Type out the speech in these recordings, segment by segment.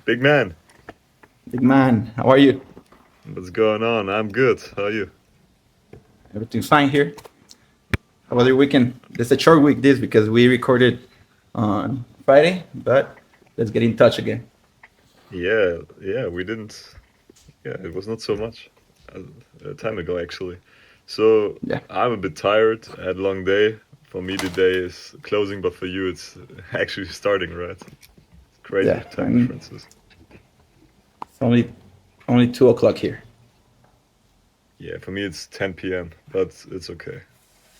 Big man, Big man, how are you? what's going on? I'm good. How are you? Everything's fine here. How was your weekend? It's a short week this because we recorded on Friday, but let's get in touch again. Yeah, we didn't. Yeah, it was not so much uh, time ago actually. So Yeah, I'm a bit tired. I had a long day. For me, the day is closing, but for you, it's actually starting, right? Crazy yeah. time differences. It's only 2 o'clock here. Yeah, for me, it's 10 p.m., but it's okay.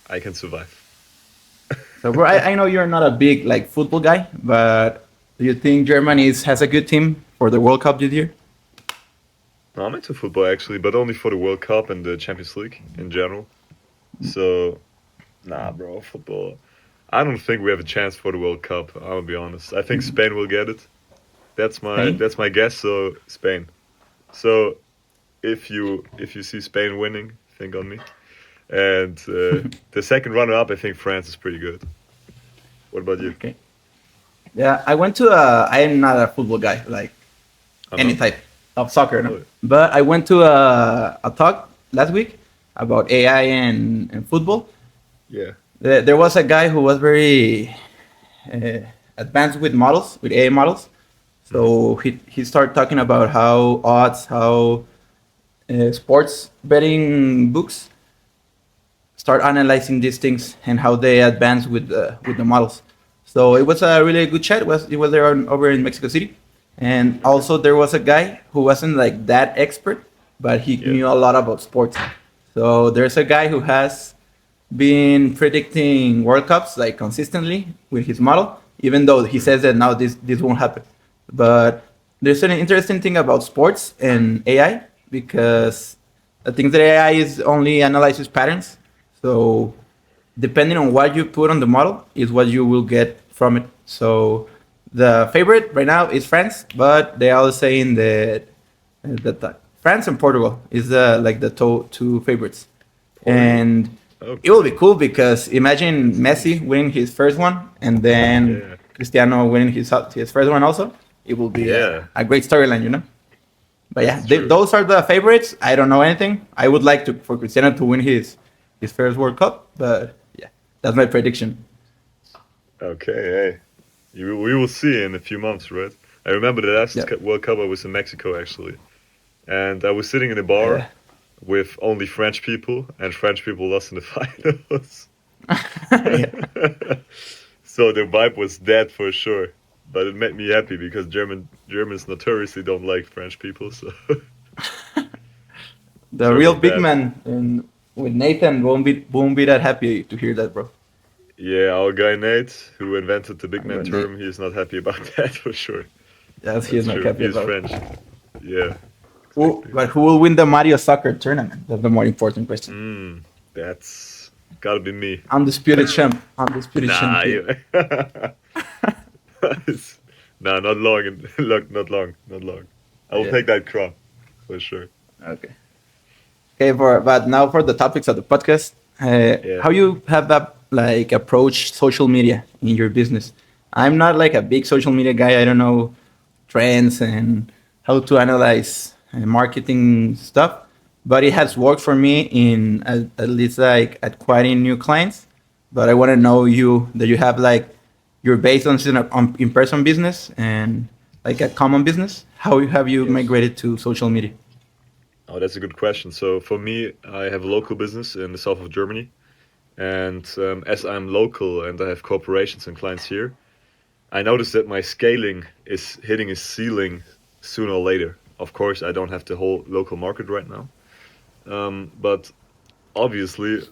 I can survive. So, bro, I know you're not a big like football guy, but do you think Germany has a good team for the World Cup this year? No, I'm into football actually, but only for the World Cup and the Champions League in general. So, nah, bro, football. I don't think we have a chance for the World Cup. I'll be honest. I think Spain will get it. Spain? That's my guess. So Spain. So if you see Spain winning, think on me. And the second runner up, I think France is pretty good. What about you? Okay. Yeah, I went to a. I am not a football guy, like Oh any no. type of soccer, no. Oh But I went to a talk last week about AI and football. yeah. There was a guy who was very uh, advanced with models, with AI models. Hmm. So he started talking about how odds, how sports betting books start analyzing these things and how they advance with the models. So it was a really good chat. It was there over in Mexico City, and Okay. also there was a guy who wasn't like that expert, but he Yeah. knew a lot about sports. So there's a guy who has been predicting World Cups like consistently with his model, even though he Hmm. says that now this won't happen. But there's an interesting thing about sports and AI because I think that AI is only analyzes patterns. So depending on what you put on the model is what you will get from it. So the favorite right now is France, but they are saying that France and Portugal is like the two favorites, Portugal. and it will be Okay. cool because imagine That's Messi nice. winning his first one and then Yeah. Cristiano winning his first one also. It will be Yeah. a great storyline, you know. But yeah, That's true. those are the favorites. I don't know anything. I would like to for Cristiano to win his first World Cup, but yeah, that's my prediction. Okay. Hey, we will see in a few months, right? I remember the Yeah, last World Cup I was in Mexico actually, and I was sitting in a bar yeah, with only French people, and French people lost in the finals. yeah. So the vibe was dead for sure. But it made me happy because Germans notoriously don't like French people. So The sorry real about big that. man and with Nathan won't be that happy to hear that, bro. Yeah, our guy Nate, who invented the big I'm man going Nate. term, he's not happy about that for sure. Yes, he is That's not true. happy He is about. French. Yeah, Who, exactly. but who will win the Mario Soccer tournament? That's the more important question. That's gotta be me. Undisputed champ, undisputed Nah, champion. you. Nah, not long. Look, not long. Not long. I will Yeah. take that crown for sure. Okay. Okay, but now for the topics of the podcast, Yeah. how you have that like approach social media in your business? I'm not like a big social media guy. I don't know trends and how to analyze marketing stuff, but it has worked for me in at least like acquiring new clients. But I want to know you that you have like you're based on in-person business and like a common business. How have you Yes. migrated to social media? Oh, that's a good question. So for me, I have a local business in the south of Germany, and as I'm local and I have corporations and clients here, I noticed that my scaling is hitting a ceiling sooner or later. Of course, I don't have the whole local market right now, but obviously,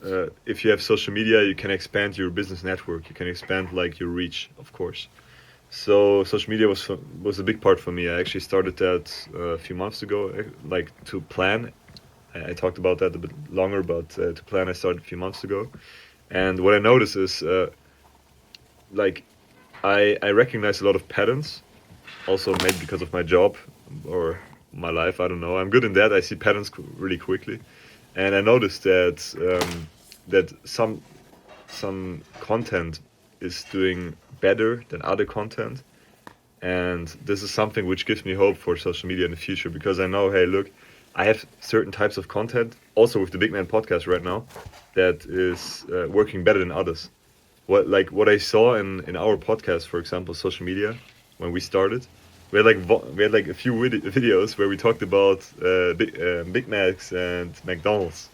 if you have social media, you can expand your business network. You can expand like your reach, of course. So social media was a big part for me. I actually started that a few months ago, like to plan. I talked about that a bit longer, but to plan, I started a few months ago. And what I noticed is, like, I recognize a lot of patterns. Also, maybe because of my job or my life, I don't know. I'm good in that. I see patterns really quickly, and I noticed that that some content is doing better than other content, And this is something which gives me hope for social media in the future, because I know, hey, look, I have certain types of content, also with the Big Man podcast right now, that is working better than others. What I saw in our podcast, for example, social media, when we started, we had like a few videos where we talked about Big Macs and McDonald's,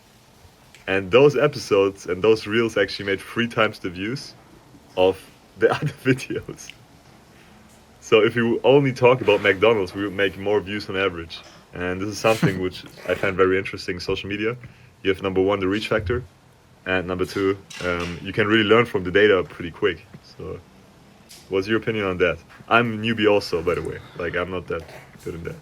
and those episodes and those reels actually made 3 times the views of the other videos. So if we only talk about McDonald's, we would make more views on average. And this is something which I find very interesting in social media. You have number one, the reach factor, and number two, you can really learn from the data pretty quick. So what's your opinion on that? I'm a newbie also, by the way. Like, I'm not that good in that.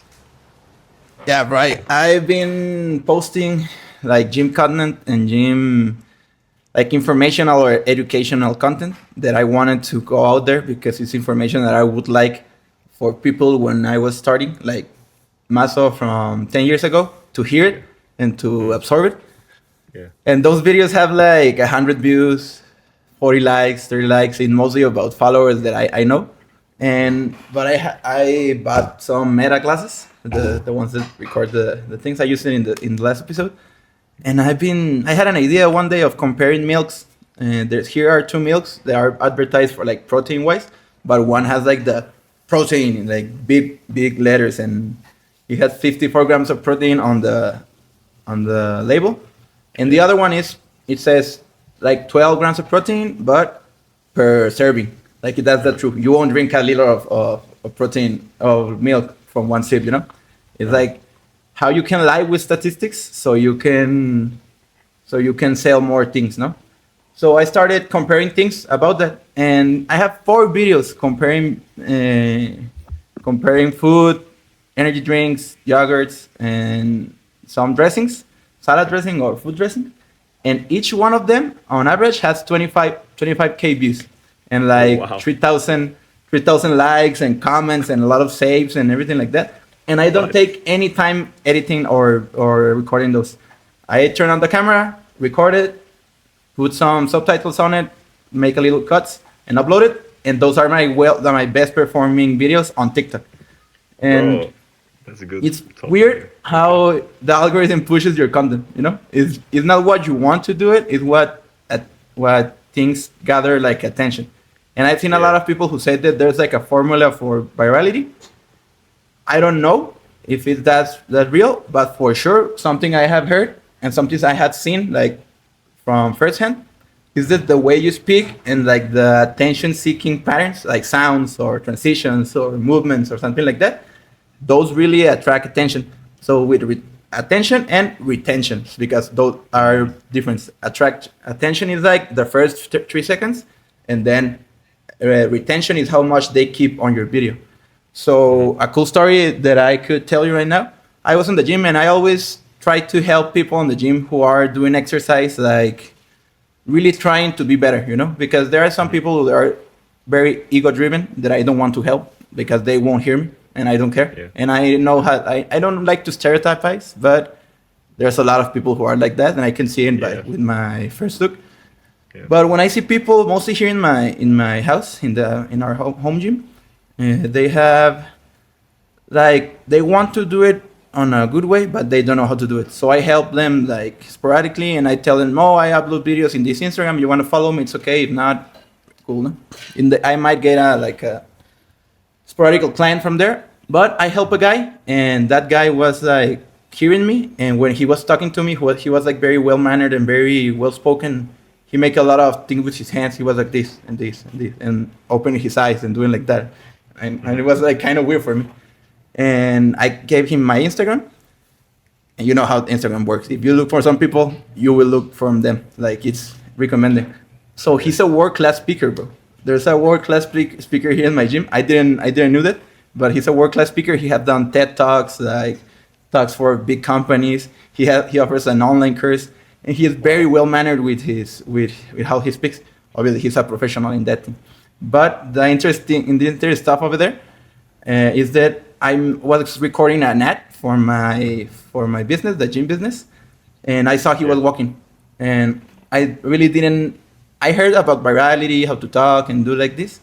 Yeah, right. I've been posting like gym content and gym like informational or educational content that I wanted to go out there because it's information that I would like for people when I was starting, like Mazo from 10 years ago, to hear it and to absorb it. Yeah. And those videos have like 100 views, 40 likes, 30 likes, in mostly about followers that I know. But I bought some meta glasses, the ones that record the things I used it in the last episode. And I had an idea one day of comparing milks. Here are 2 milks that are advertised for like protein wise, but one has like the protein in like big letters, and it has 54 grams of protein on the label, and the other one it says like 12 grams of protein, but per serving. Like that's the truth. You won't drink a liter of protein of milk from one sip. It's like how you can lie with statistics so you can sell more things, no? So I started comparing things about that, and I have 4 videos comparing food, energy drinks, yogurts, and some dressings, salad dressing or food dressing, and each one of them on average has 25k views and like Oh, wow. 3,000 likes and comments and a lot of saves and everything like that. And I don't Nice. take any time editing or recording those. I turn on the camera, record it, put some subtitles on it, make a little cuts, and upload it. And those are my best performing videos on TikTok. And Oh, that's a good it's topic. weird how the algorithm pushes your content. It's not what you want to do it. It's what things gather like attention. And I've seen a lot Yeah. of people who say that there's like a formula for virality. I don't know if that's real, but for sure, something I have heard and something I had seen like from firsthand is that the way you speak and like the attention-seeking patterns, like sounds or transitions or movements or something like that, those really attract attention. So with attention and retention, because those are different. Attract attention is like the first 3 seconds, and then retention is how much they keep on your video. So a cool story that I could tell you right now, I was in the gym and I always try to help people in the gym who are doing exercise, like really trying to be better, because there are some people that are very ego driven that I don't want to help because they won't hear me and I don't care. Yeah. And I know how, I don't like to stereotypize, but there's a lot of people who are like that, and I can see it Yeah. with my first look. Yeah. But when I see people, mostly here in my house, in our home gym, they have they want to do it on a good way, but they don't know how to do it. So I help them like sporadically, and I tell them, "Oh, I upload videos in this Instagram. You want to follow me? It's okay. If not, cool." No? I might get a sporadic client from there, but I help a guy, and that guy was like hearing me, and when he was talking to me, he was like very well mannered and very well spoken. He make a lot of things with his hands. He was like this and this and this, and opening his eyes and doing like that, and it was like kind of weird for me. And I gave him my Instagram, and you know how Instagram works. If you look for some people, you will look from them. Like it's recommended. So he's a world class speaker, bro. There's a world class speaker here in my gym. I didn't know that, but he's a world class speaker. He has done TED talks, like talks for big companies. He offers an online course, and he is very well mannered with how he speaks. Obviously, he's a professional in that thing. But the interesting stuff over there is that I was recording an ad for my business, the gym business, and I saw he was walking, and I really didn't. I heard about virality, how to talk and do like this,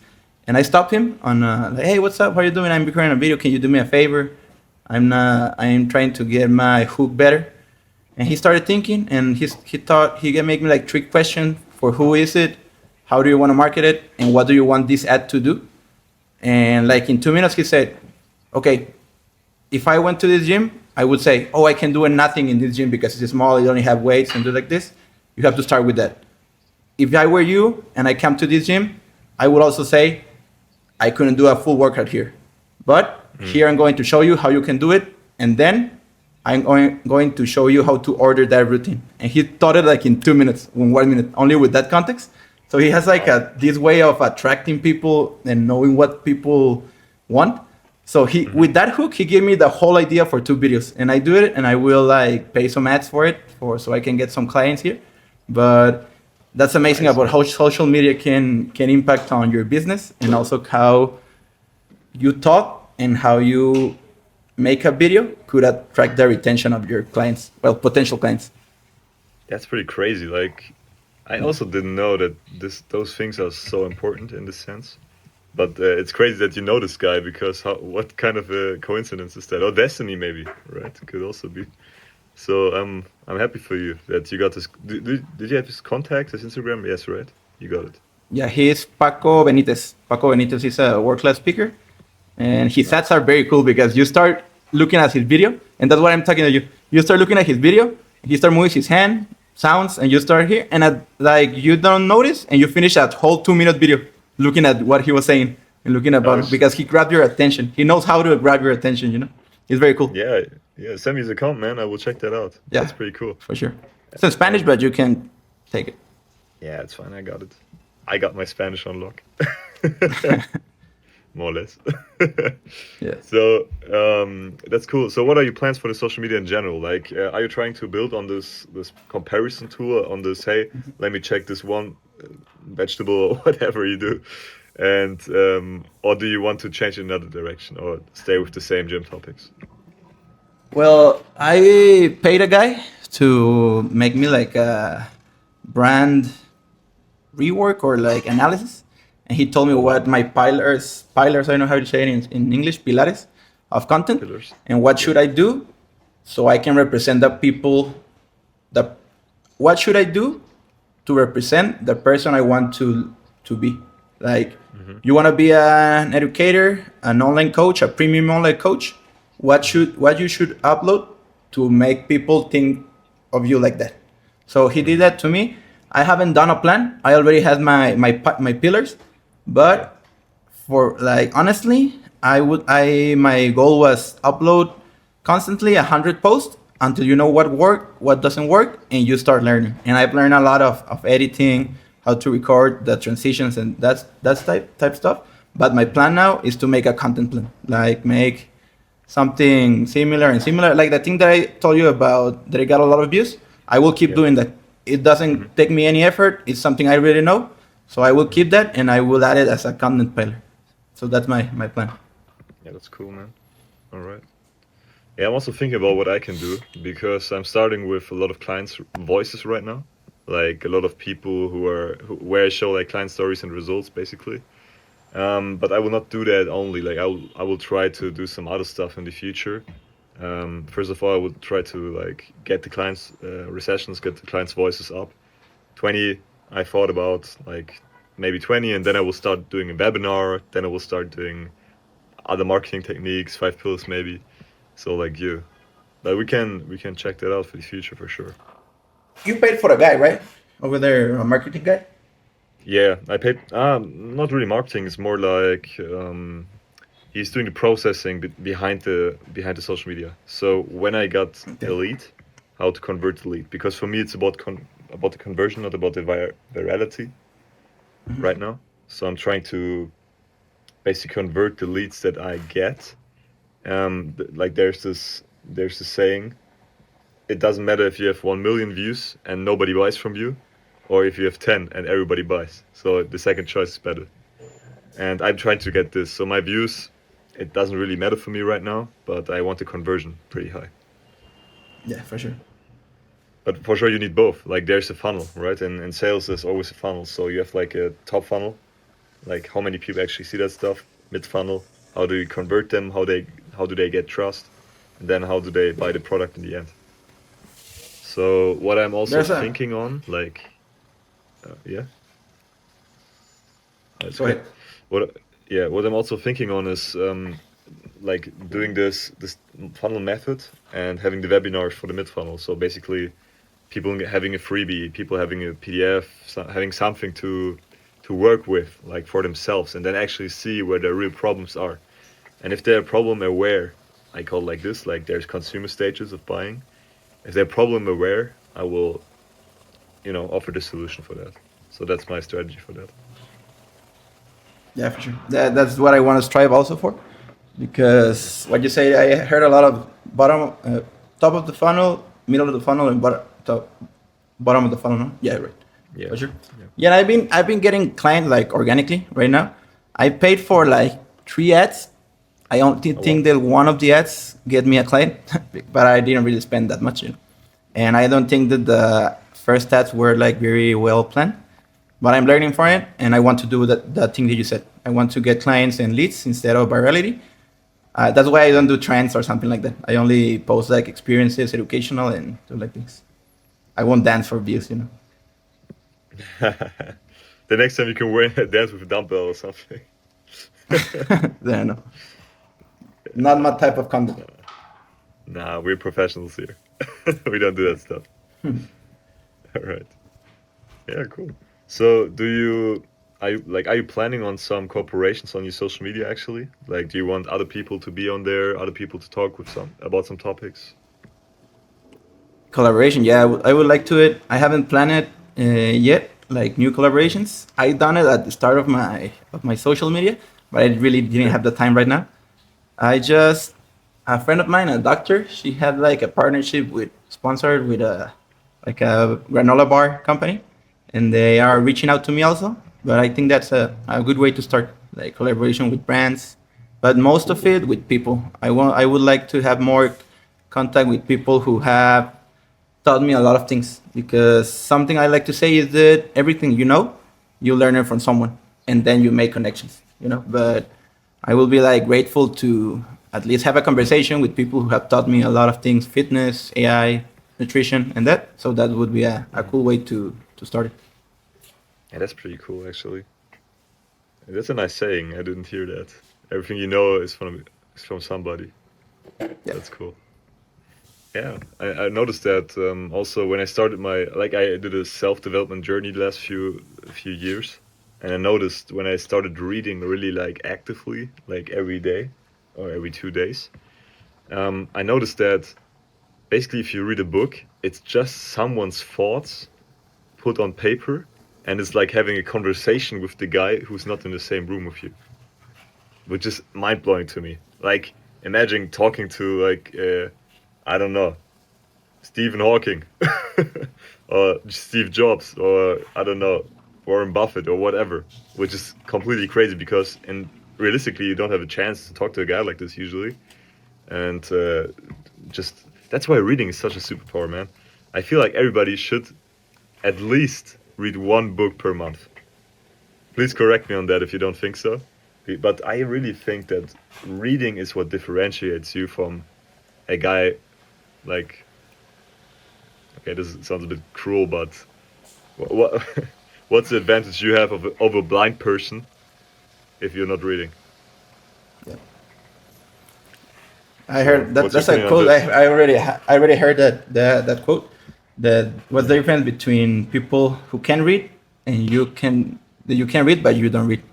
And I stopped him on like, hey, what's up? How you doing? I'm recording a video. Can you do me a favor? I'm trying to get my hook better. And he started thinking, and he thought he can make me like trick question for who is it, how do you want to market it, and what do you want this ad to do? And like in 2 minutes, he said, okay, if I went to this gym, I would say, oh, I can do nothing in this gym because it's small, you only have weights and do like this. You have to start with that. If I were you and I come to this gym, I would also say, I couldn't do a full workout here. But here I'm going to show you how you can do it. And then I'm going to show you how to order that routine. And he taught it like in 2 minutes, in 1 minute, only with that context. So he has like this way of attracting people and knowing what people want. So with that hook, he gave me the whole idea for 2 videos. And I do it, and I will like pay some ads for it so I can get some clients here. But that's amazing about how social media can impact on your business, and also how you talk and how you make a video could attract the retention of your clients, well, potential clients. That's pretty crazy. Like, I also didn't know that those things are so important in this sense. But it's crazy that you know this guy, because what kind of a coincidence is that? Or destiny, maybe, right? Could also be. So I'm happy for you that you got this. Did you have his contact, his Instagram? Yes, right? You got it. Yeah, he is Paco Benitez. Paco Benitez is a world-class speaker. And his stats are very cool because you start looking at his video, and that's what I'm talking to you. You start looking at his video, he start moving his hand, sounds, and you start here, and like you don't notice, and you finish that whole 2-minute video looking at what he was saying and looking about it, because he grabbed your attention. He knows how to grab your attention, you know? It's very cool. Yeah, send me his account, man. I will check that out. Yeah, that's pretty cool. For sure. It's in Spanish, but you can take it. Yeah, it's fine. I got it. I got my Spanish on lock. More or less. Yeah. So that's cool. So what are your plans for the social media in general? Like, are you trying to build on this comparison tool, on this, hey, let me check this one vegetable or whatever you do, and or do you want to change in another direction or stay with the same gym topics? Well, I paid a guy to make me like a brand rework or like analysis. And he told me what my pillars, I don't know how to say it in English, pilares of content, Pillars. and what should I do so I can represent the people, what should I do to represent the person I want to be. Like, you want to be an educator, an online coach, a premium online coach, what you should upload to make people think of you like that. So he did that to me. I haven't done a plan. I already had my pillars. But for like, honestly, my goal was upload constantly 100 posts until you know what worked, what doesn't work, and you start learning. And I've learned a lot of editing, how to record the transitions, and that's type stuff. But my plan now is to make a content plan, like make something similar, like the thing that I told you about that I got a lot of views. I will keep doing that. It doesn't take me any effort. It's something I really know. So I will keep that, and I will add it as a content pillar. So that's my plan. Yeah, that's cool, man. All right. Yeah, I'm also thinking about what I can do, because I'm starting with a lot of clients' voices right now. Like a lot of people where I show like client stories and results, basically. But I will not do that only. Like I will try to do some other stuff in the future. First of all, I will try to like get the clients' recessions, get the clients' voices up. 20. I thought about like maybe 20, and then I will start doing a webinar. Then I will start doing other marketing techniques, 5 pillars maybe. So like you, but we can check that out for the future for sure. You paid for a guy, right? Over there, a marketing guy. Yeah, I paid. Not really marketing. It's more like he's doing the processing behind the social media. So when I got the lead, how to convert the lead, because for me it's about the conversion, not about the virality right now. So I'm trying to basically convert the leads that I get. Like there's this saying, it doesn't matter if you have 1 million views and nobody buys from you, or if you have 10 and everybody buys. So the second choice is better. And I'm trying to get this. So my views, it doesn't really matter for me right now, but I want the conversion pretty high. Yeah, for sure. But for sure you need both. Like there's a funnel, right? And in sales there's always a funnel. So you have like a top funnel, Like how many people actually see that stuff mid funnel? How do you convert them? How do they get trust? And then how do they buy the product in the end? So what I'm also There's a thinking on, like, yeah, that's Go okay. ahead. What, yeah, what I'm also thinking on is like doing this funnel method and having the webinars for the mid funnel. So basically, people having a freebie, people having a PDF, having something to work with, like for themselves, and then actually see where their real problems are. And if they're problem aware, I call it like this, like there's consumer stages of buying. If they're problem aware, I will, offer the solution for that. So that's my strategy for that. Yeah, for sure. That's what I want to strive also for, because what you say, I heard a lot of top of the funnel, middle of the funnel, and bottom of the funnel. No? Yeah, right. Yeah, For sure. yeah. Yeah, I've been getting clients like organically right now. I paid for like 3 ads. I only Oh wow. think that one of the ads get me a client, but I didn't really spend that much. And I don't think that the first ads were like very well planned. But I'm learning from it, and I want to do that thing that you said. I want to get clients and leads instead of virality. That's why I don't do trends or something like that. I only post like experiences, educational, and do like things. I won't dance for views. The next time you can dance with a dumbbell or something. Then no, not my type of content. Nah, we're professionals here. We don't do that stuff. All right. Yeah, cool. So, are you planning on some cooperations on your social media actually? Like, do you want other people to be on there, other people to talk with about some topics? Collaboration, yeah, I would like to it. I haven't planned it yet, like new collaborations. I done it at the start of my social media, but I really didn't Okay. have the time right now. I just a friend of mine, a doctor, she had like a partnership with sponsored with a like a granola bar company, and they are reaching out to me also. But I think that's a good way to start, like collaboration with brands, but most of it with people. I would like to have more contact with people who have taught me a lot of things, because something I like to say is that everything you learn it from someone, and then you make connections. But I will be like grateful to at least have a conversation with people who have taught me a lot of things, fitness, AI, nutrition, and that. So that would be a Mhm. cool way to start it. Yeah, that's pretty cool actually. That's a nice saying. I didn't hear that. Everything you know is from somebody. Yeah. That's cool. Yeah, I noticed that also when I started I did a self-development journey the last few years, and I noticed when I started reading really like actively, like every day or every 2 days, I noticed that basically if you read a book, it's just someone's thoughts put on paper, and it's like having a conversation with the guy who's not in the same room with you, which is mind blowing to me. Like imagine talking to like I don't know, Stephen Hawking or Steve Jobs or I don't know, Warren Buffett or whatever, which is completely crazy because and realistically you don't have a chance to talk to a guy like this usually, and just that's why reading is such a superpower, man. I feel like everybody should at least read one book per month. Please correct me on that if you don't think so. But I really think that reading is what differentiates you from a guy like okay, sounds a bit cruel, but what what's the advantage you have of a blind person if you're not reading? Yeah. I So, heard that what's your that's a opinion on quote. this? I already heard that quote. That what's Yeah, the difference between people who can read and you can read but you don't read.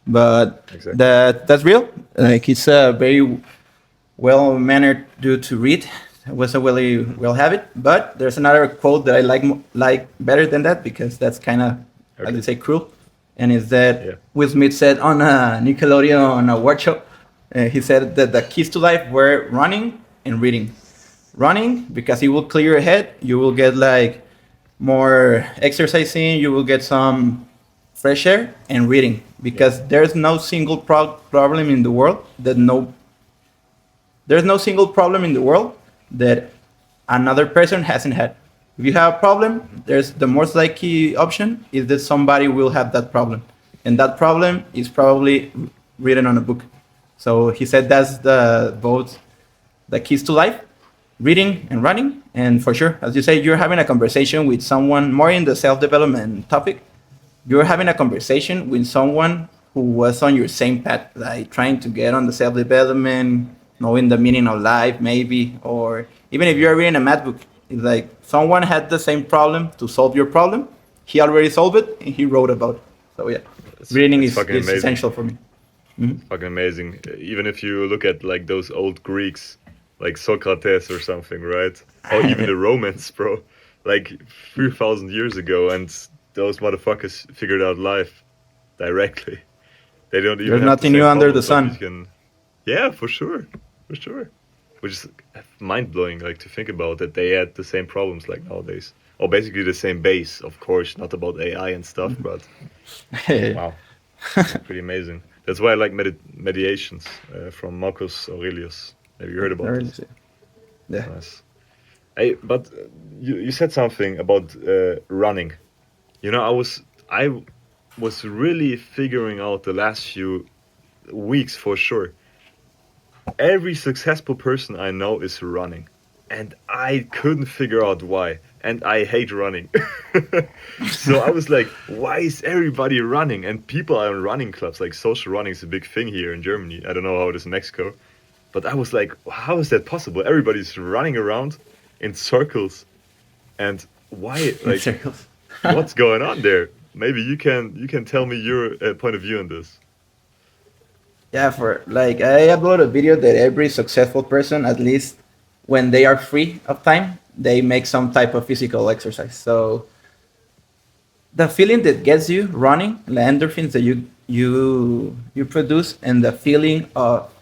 But exactly. that's real. Like it's a very well mannered dude to read. It was a really well habit. But there's another quote that I like better than that, because that's kind of, I Okay. would say, cruel, and is that Yeah. Will Smith said on a Nickelodeon on a workshop. He said that the keys to life were running and reading. Running because it will clear your head. You will get like more exercising. You will get some fresh air, and reading Yeah. because problem in the world that no there's no single problem in the world that another person hasn't had. If you have a problem, Mhm. there's the most likely option is that somebody will have that problem. and that problem is probably written on a book. So he said that's the both the keys to life, reading and running. And for sure, as you say, you're having a conversation with someone more in the self-development topic. You're having a conversation with someone who was on your same path, like trying to get on the self-development, knowing the meaning of life, maybe, or even if you're reading a math book, it's like someone had the same problem to solve your problem. He already solved it and he wrote about it. So yeah, reading It's fucking is amazing. essential for me. Mhm. It's fucking amazing. Even if you look at like those old Greeks, like Socrates or something, right? Or even the Romans, bro. Like 3,000 years ago, and those motherfuckers figured out life directly. They don't even There's have the nothing new same under the problems, but we sun. can. Yeah, for sure, for sure. Which is mind blowing, like to think about that they had the same problems like nowadays, or basically the same base. Of course, not about AI and stuff, but wow, pretty amazing. That's why I like mediations from Marcus Aurelius. Have you heard about this? Yeah. Nice. Hey, but you said something about running. You know, I was really figuring out the last few weeks for sure. Every successful person I know is running, and I couldn't figure out why. And I hate running. So I was like, why is everybody running? And people are in running clubs. Like social running is a big thing here in Germany. I don't know how it is in Mexico. But I was like, how is that possible? Everybody's running around in circles. And why, In like, circles. what's going on there? Maybe you can tell me your point of view on this. Yeah, for like I upload a video that every successful person, at least when they are free of time, they make some type of physical exercise. So the feeling that gets you running, the endorphins that you produce, and the feeling of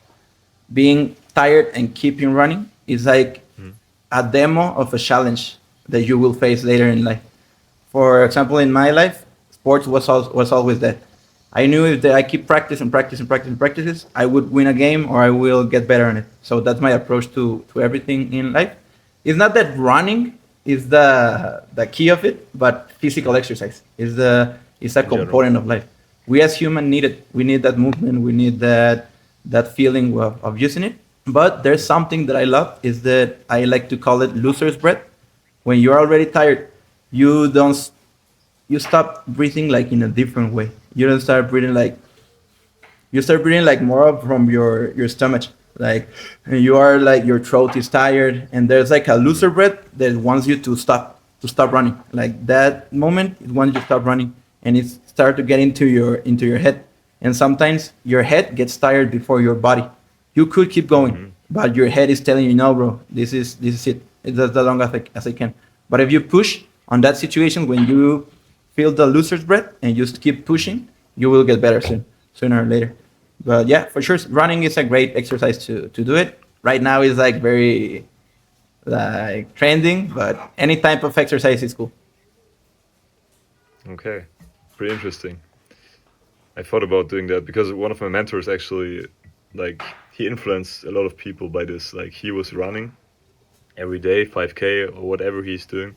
being tired and keeping running is like Hmm. a demo of a challenge that you will face later in life. For example, in my life, sports was always that. I knew if that I keep practices, I would win a game or I will get better on it. So that's my approach to everything in life. It's not that running is the key of it, but physical Hmm. exercise is a In general. component of life. We as humans need it. We need that movement. We need that feeling of using it. But there's something that I love is that I like to call it loser's breath. When you're already tired, you don't you stop breathing like in a different way. You don't start breathing like you start breathing like more from your stomach. Like you are like your throat is tired, and there's like a Hmm. looser breath that wants you to stop running. Like that moment, it wants you to stop running, and it start to get into your head. And sometimes your head gets tired before your body. You could keep going, Hmm. but your head is telling you, no, bro, this is it. It's as long as I can. But if you push on that situation when you feel the loser's breath and just keep Hmm. pushing, you will get better sooner or later. But yeah, for sure, running is a great exercise to do it. Right now is like very like trending, but any type of exercise is cool. Okay. Pretty interesting. I thought about doing that because one of my mentors actually, like, he influenced a lot of people by this. Like, he was running every day, 5K or whatever he's doing,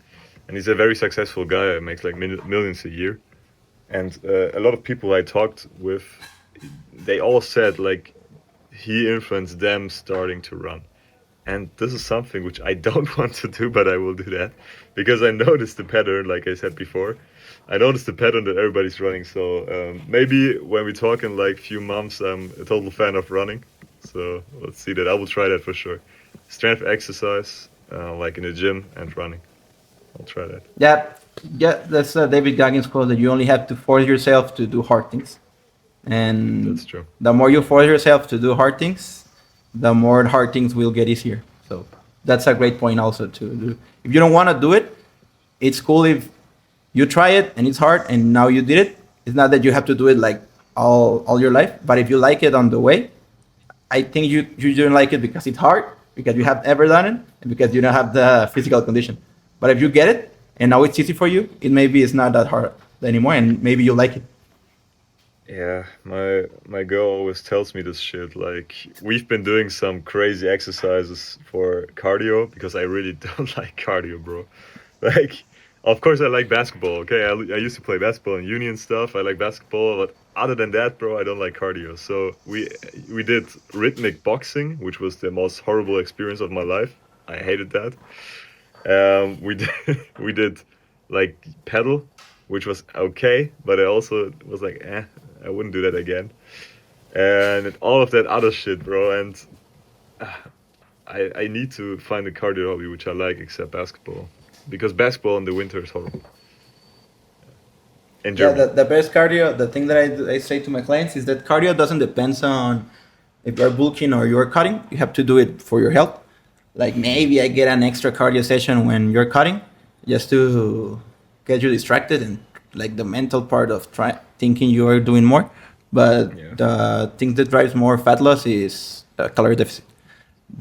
and he's a very successful guy. Makes like millions a year. And a lot of people I talked with, they all said like he influenced them starting to run. And this is something which I don't want to do, but I will do that because I noticed the pattern, like I said before. I noticed the pattern that everybody's running. So maybe when we talk in like few months, I'm a total fan of running. So let's see that. I will try that for sure. Strength exercise, like in the gym, and running. I'll try that. Yeah, yeah, that's David Goggins quote that you only have to force yourself to do hard things, and That's true. the more you force yourself to do hard things, the more hard things will get easier. So that's a great point also to do. If you don't want to do it, it's cool if you try it and it's hard and now you did it. It's not that you have to do it like all your life, but if you like it on the way, I think you don't like it because it's hard, because you have ever done it, and because you don't have the physical condition. But if you get it and now it's easy for you, it maybe it's not that hard anymore, and maybe you like it. Yeah, my girl always tells me this shit. Like we've been doing some crazy exercises for cardio because I really don't like cardio, bro. Like, of course I like basketball. Okay, I used to play basketball in uni and stuff. I like basketball, but other than that, bro, I don't like cardio. So we did rhythmic boxing, which was the most horrible experience of my life. I hated that. We did we did like pedal, which was okay, but I also was like, I wouldn't do that again. And all of that other shit, bro. And uh, I need to find a cardio hobby which I like except basketball, because basketball in the winter is horrible in Yeah, Germany. the best cardio, the thing that I say to my clients is that cardio doesn't depend on if you're bulking or you're cutting. You have to do it for your health. Like Mm. maybe I get an extra cardio session when you're cutting just to get you distracted and like the mental part of thinking you are doing more. But Yeah. the thing that drives more fat loss is calorie deficit.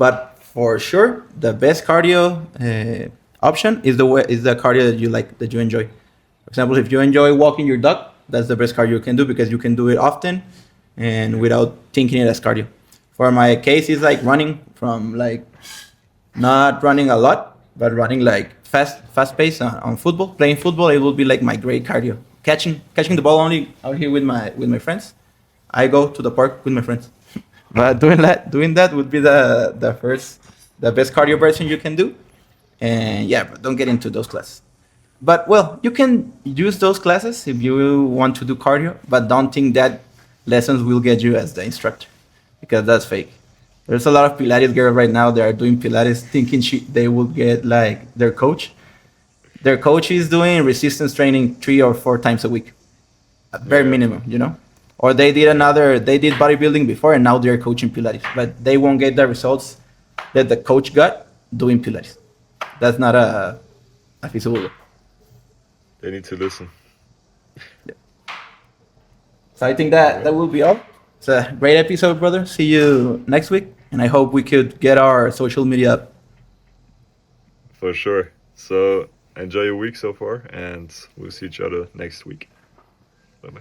But for sure, the best cardio option is the cardio that you like, that you enjoy. For example, if you enjoy walking your dog, that's the best cardio you can do because you can do it often and without thinking it as cardio. For my case, it's like running from like not running a lot, but running like fast pace on football. Playing football, it will be like my great cardio. Catching the ball only out here with my friends. I go to the park with my friends. But doing that would be the best cardio version you can do. And yeah, but don't get into those classes. But well, you can use those classes if you want to do cardio, but don't think that lessons will get you as the instructor, because that's fake. There's a lot of Pilates girls right now that are doing Pilates thinking they will get like their coach. Their coach is doing resistance training 3 or 4 times a week, at bare Yeah. minimum, you know. Or they did bodybuilding before and now they're coaching Pilates, but they won't get the results that the coach got doing Pilates. That's not a feasible way. They need to listen. So I think All that right. that will be all. It's a great episode, brother. See you next week, and I hope we could get our social media up. For sure. So enjoy your week so far, and we'll see each other next week. Bye bye.